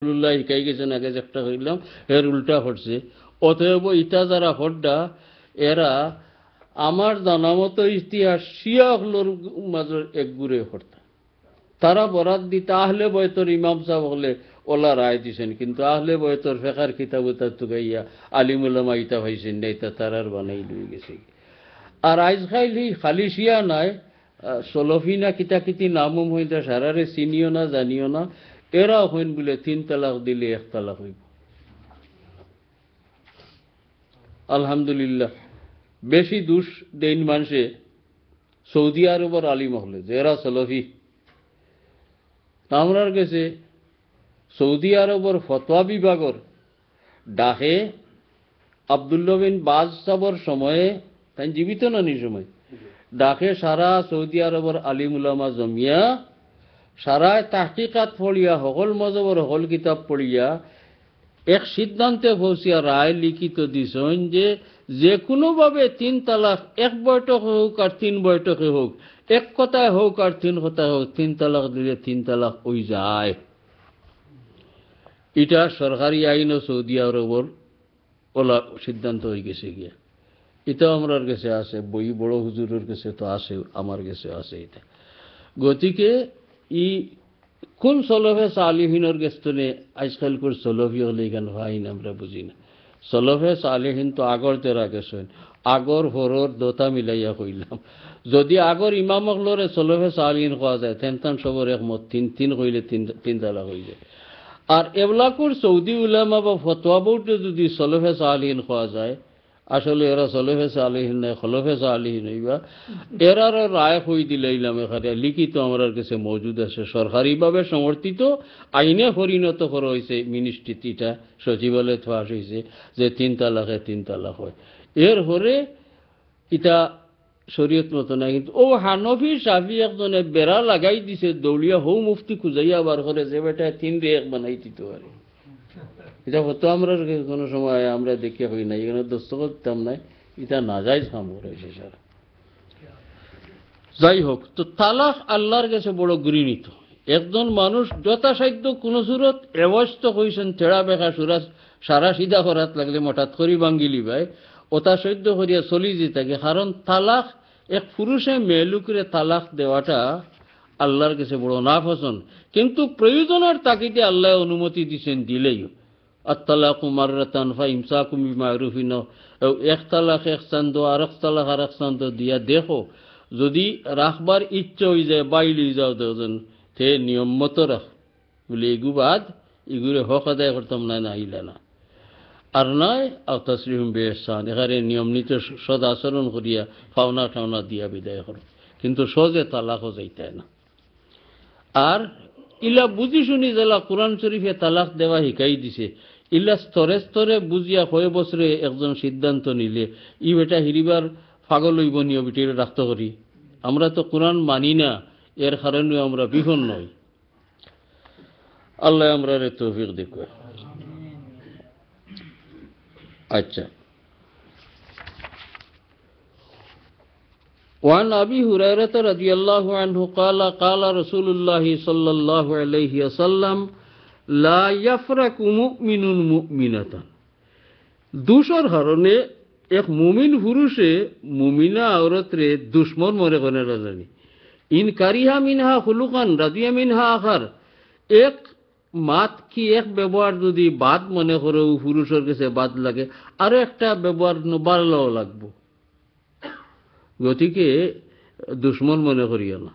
রসুল্লাহ শিকাই গেছেন আগে একটা হইলাম এর উল্টা হটছে। অতএব ইটা যারা হড্ডা এরা আমার জানা মতো ইতিহাস শিয়া হলোর মাঝে এক গুড়ে হট্টা তারা বরাত দিতে আহলে বয়তর ইমাম সাহেব হলে ওলা রায় দিছেন, কিন্তু আহলে বয়তর ফেকার কিতাব তুগাইয়া আলিমুল্লামা ইতা ভাইছেন না, ইতা তারার বানাই লই গেছে। আর আইজ খাইলি খালি শিয়া নাই, সলফি না কিতাকিতি নামুম হইতা সারারে চিনিও না জানিও না, এরাও হইন বলে 3 তালাক দিলে 1 তালাক হইব। আলহামদুলিল্লাহ বেশি দুষ দেন মানুষে সৌদি আরবের আলিম হলে যে এরা সলফি। আমরার গেছে সৌদি আরবের ফতোয়া বিভাগর ডাকে আব্দুল্লাহ বিন বাজ সাবর সময়ে, তাই জীবিত নানি সময় ডাকে সারা সৌদি আরবের আলিম উলামা জমিয়া সারায় তাহকিকাত পড়িয়া সকল মজবর সকল কিতাব পড়িয়া এক সিদ্ধান্তে পৌঁছিয়া রায় লিখিত দিছেন যে কোনোভাবে 3 তালাক, 1 বৈঠকে হোক আর 3 বৈঠকে হোক, এক কথায় হোক আর 3 কথায় হোক, 3 তালাক দিলে 3 তালাক হয়ে যায়। এটা সরকারি আইন ও সৌদি আরবর ওলা সিদ্ধান্ত হয়ে গেছে গিয়া। এটাও আমার কাছে আছে, বই বড় হুজুরের কাছে তো আছে, আমার কাছে আছে এটা। গতিকে ই কোন সলফে সালিহিনের গেস্তনে আজকাল করে সলফি হলে এখানে হয় না, আমরা বুঝি না। সলফে সালিহিন তো আগর তেরা গেছেন, আগর হরর দোতা মিলাইয়া কইলাম। যদি আগর ইমাম হলরে সলফে সালিহিন কোয়া যায় তেন সবর একমত 3 কইলে 3 তালাক হয়ে যায়। আর এবলাকুর সৌদি উলামা বা ফতোয়া বোর্ডে যদি সলফে সালিহিন কোয়া যায়, আসলে এরা সলফে সালিহিন নাই, খলফে সালিহিন হইবা। এরার রায় হই দিলাইলাম এখানে লিখিত আমার কাছে মজুদ আছে, সরকারিভাবে সমর্থিত আইনে পরিণত করা হয়েছে, মিনিস্ট্রিটা সচিবালয়ে পাস হয়েছে যে 3 তালাকে 3 তালাক হয়। এর হরে এটা শরীয়ত মতো না। কিন্তু ও হানফি সাফি একজনে বেড়া লাগাই দিছে দৌড়িয়া হৌ মুফতি খুঁজাইয়া বার করে যে বেটা 3 রে 1 বানাই দিতে পারে। এটা হতো আমরা কোনো সময় আমরা দেখে হই না, এখানে দোস্ত করতাম নাই, এটা না যাই কাম করেছে স্যার। যাই হোক, তো তালাক আল্লাহর কাছে বড় গৃহীত। একজন মানুষ যথাসাধ্য কোন সুরত এবস্ত হয়েছেন ঠেড়া বেখা সুরাজ সারা সিধা করাত লাগলে হঠাৎ করি বাঙ্গিলি ভাই ওটা সহ্য করিয়া চলি যে থাকে। কারণ তালাক এক পুরুষে মেয়েলুকরে তালাক দেওয়াটা আল্লাহর কাছে বড় নাপছন্দ, কিন্তু প্রয়োজনের তাগিদে আল্লাহ অনুমতি দিচ্ছেন, দিলেই আত্তালাকু মাররাতান ফাইমসাকুম বিমারুফিন, এক তালাক এক চান্দ আর এক তালাক আর এক চান্দ দিয়া দেখো, যদি রাখবার ইচ্ছা হয়ে যায় বাইলি যাও দেন তে নিয়ম মতো রাখ বলে এগু বাদ এগুলো হক আদায় করতাম না, নাইলা না। আর নয় আওতাসলিম বেহসান, এখানে নিয়ম নীতি সদ আচরণ করিয়া পাওনা টাওনা দিয়া বিদায় করো, কিন্তু সহজে তালাকও যাইতায় না। আর ইলা বুঝি শুনি জেলা কোরআন শরীফে তালাক দেওয়া শিকাই দিছে, ইলা স্তরে স্তরে বুঝিয়া 6 বছরে একজন সিদ্ধান্ত নিলে ই বেটা হিরিবার পাগল হইব নিয় বিটির রাখতে করি। আমরা তো কোরআন মানি না, এর কারণে আমরা বিপন্ন হই। আল্লাহ আমরা রে তৌফিক দেখো। আচ্ছা, وعن أبي هريرة رضي الله عنه قال قال رسول الله صلى الله عليه وسلم لا يفرق مؤمن مؤمنة। দুশোর কারণে এক মুমিন পুরুষে মুমিনা আওরতরে দুশ্মন মনে করে রাজানি। ইন কারিহা মিনহা খুলুকান রাদিয়া মিনহা আখার, এক মাত কি এক ব্যবহার যদি বাদ মনে করে পুরুষের কাছে বাদ লাগে, আরো একটা ব্যবহার বাড়লেও লাগবো, গতিকে দুশ্মন মনে করিয়া না।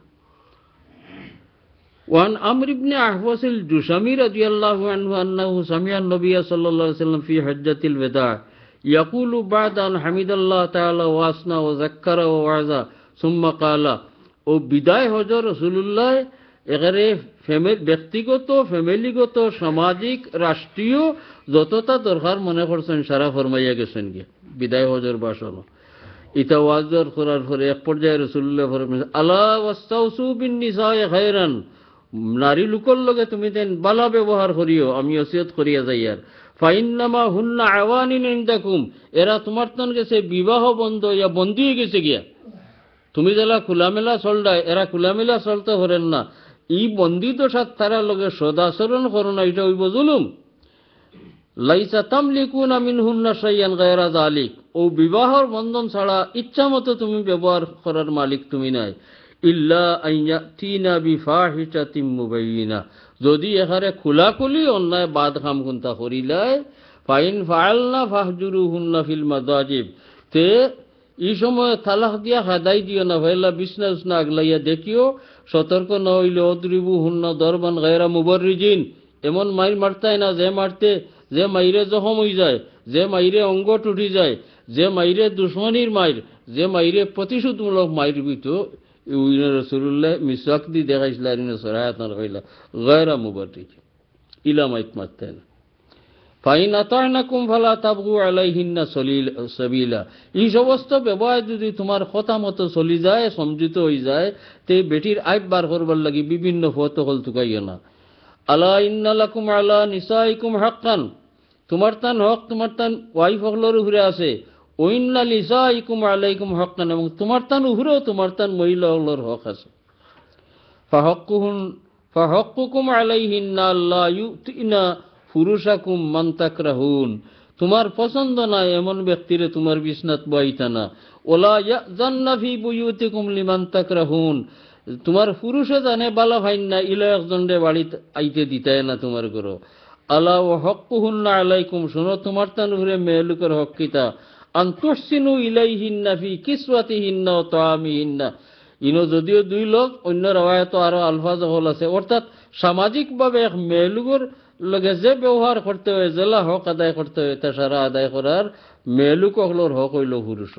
ওয়ান আমর ইবনে আহওয়াসিল জুশামি রাদিয়াল্লাহু আনহু আন্নাহু সামিআ নবিয়্য সাল্লাল্লাহু আলাইহি ওয়াসাল্লাম ফি হজ্জাতিল ওয়াদা ইয়াকুলু বা'দা আন হামিদাল্লাহ তাআলা ওয়া আসনা ওয়া যাক্কারা ওয়া ওয়াযা সুম্মা ক্বালা। ও বিদায় হজ রাসূলুল্লাহ এগারে ব্যক্তিগত, ফ্যামিলিগত, সামাজিক, রাষ্ট্রীয় যতটা দরকার মনে করছেন সারা ফরমাইয়া গেছেন গিয়ে বিদায় হজের ভাষণ। ইতা ওয়াজর করার পরে এক পর্যায়ে রাসূলুল্লাহ ফরমাইলেন আলা ওয়াস্তাউসু বিন নিসাই খায়রান, নারী লোকের লগে তুমি দেন ভালো ব্যবহার করিও, আমি ওসিয়ত করিয়া যাইয়ার। ফাইন্নামা হুন্না আওয়ানিন ইনদাকুম, এরা তোমার তন গেছে বিবাহ বন্ধ ইয়া বন্ধ হয়ে গেছে গিয়া। তুমি যারা খোলামেলা চলডায় এরা খোলামেলা চলতে পারেন না, এই বন্দিত সাত তারা লগে সদাচরণ করো না, এটা হইব জুলুম। লাইসা তামলিকুনা মিনহুন্না শাইয়ান গায়রা যালিক, ও বিবাহর বন্ধন ছাড়া ইচ্ছা মতো তুমি ব্যবহার করার মালিক তুমি নাই। ইল্লা আইয়াতিনা বিফাহিশাতিম মুবাইয়িনা, যদি এখানে খোলাখুলি অন্যায় বাদ কাম কুন্তা করিলায়, ফাইন ফাআলনা ফাহজুরুহুন্না ফিল মাদাজিব, তে এই সময় তালাক দিয়া হাদাই দিও না, ভাইলা বিছনা উছনা আগলাইয়া দেখিও, সতর্ক না হইলে অদ্রিবু হুন্না দরবান গায়রা মুবাররিজিন, এমন মাইর মারতাই না যে মারতে যে মাইরে জখম হয়ে যায়, যে মাইরে অঙ্গ টুটি যায়, যে মাইরে দুশ্মনির মাইর, যে মাইরে প্রতিশোধমূলক মাইর বিত। রসুল্লাহ মিসাক দি দেখাইছিল সরায়াতনার কইলা গায়রা মুবাররিজিন, ইলা মাইত মারতেন না। ফাইন আতা'নাকুম ফালা তাবগু আলাইহিন্না সাবিলা, এই সমস্ত ব্যবহার যদি তোমার কথা মতো চলি যায়, সমঝিত হয়ে যায়, তে বেটির আইব বার করবার লাগি বিভিন্ন ফত হল তুকাইও না। আলা ইন্না লাকুম আলা নিসাইকুম হাক্কান, তোমার তান হক তোমার তান ওয়াইফ হকলের উপরে আছে। ওইন্না নিসাইকুম আলাইকুম হাক্কান, এবং তোমার তান উপরেও তোমার তান মহিলা হকলের হক আছে। ফাহক্কুকুম আলাইহিন্না আল্লা ইউতিনা ফুরুষাকুম মান তাকরাহুন, তোমার পছন্দ নাই এমন ব্যক্তিরে তোমার বিছনাত বইতা না। ওলা ইয়াজান্না ফি বুয়ুতিকুম লিমান তাকরাহুন, তোমার পুরুষে জানে বালা ভাইন না ইলা একজনরে বাড়িত আইতে দিতায় না তোমার ঘর। আলা ওয়া হক্কুহুন্না আলাইকুম, শোনো তোমার তান উপরে মেয়েলুকের হক কিতা। আন তুহসিনু ইলাইহিন্না ফি কিসওয়াতিহিন্না ওয়া তাআমিহিন্না, ইনো যদিও দুই লোক, অন্য রাওয়ায়াত আরো আলফাজ হল আছে, অর্থাৎ সামাজিকভাবে এক মেয়েলুকের লগে যে ব্যবহার করতে হয়, জেলা হক আদায় করতে হয়, তা সারা আদায় করার মেয়েলুক হকলোর হক হইল পুরুষ।